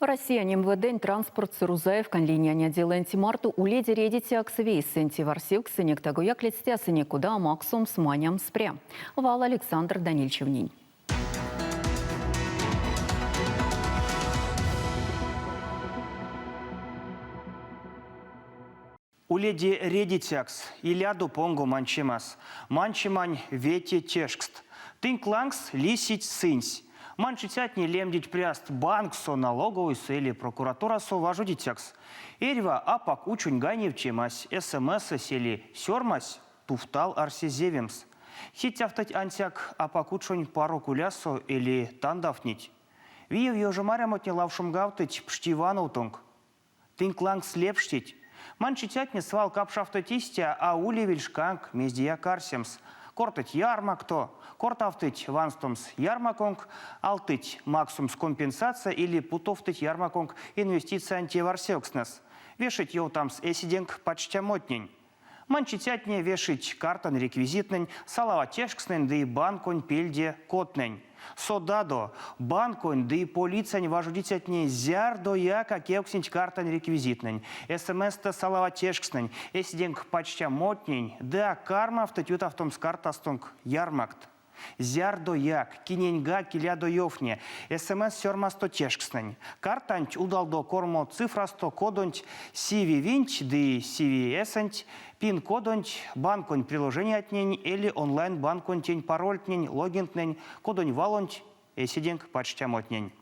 Россия МВД транспорт Сырузаев конлиния отдела марту уледи редите аксвей сенти варсилк сынек тагуяк летстя сынекуда максум с маням спря. Вал Александр Данильчевнин. Уледи редитякс, иляду понгу манчемас. Манчемань вети тешкст. Тынклангс лисить сынсь. Манчитятни лемдить пряст банк со налоговый со или прокуратура со важудитякс. Эрва апак учунь ганевчемась, СМС сели сёрмась, туфтал арсезевемс. Хитяфтать антяк апак учунь пару кулясо или тандафнить. Виев ёжемаря мотни лавшум гавтыть пштиванутунг. Тынклангс лепштить. Манчитятни свал капшафтотистя, а улевельшканг мездия карсемс. Кортыть ярмакто, кортавтыть ванстомс ярмаконг, алтыть максумс компенсация или путовтыть ярмаконг инвестиция антиварсекснес. Вешать йоутамс эсиденг почтямотнень. Манчитятне вешать картан реквизитнень, салава тешкснень, да и банконь пельде котнень. Содадо, банконь, да и полицань важудитятне зяр до яка кевксинь картан реквизитнень. СМС-то салава тешкснень, эсиденг почтямотнень, да карма втатют автом с картастонг ярмакт. Зяр до як, киненьга киля до йофне, СМС сёрмасто тешкснень. Картанч удал до кормо цифрасто кодонь сиви винч, да сиви эсэнч, пин кодонь банконь приложение отнень или онлайн банконь тень пароль тнень, логин тнень, кодонь валонь, эсидинг почтямотнень.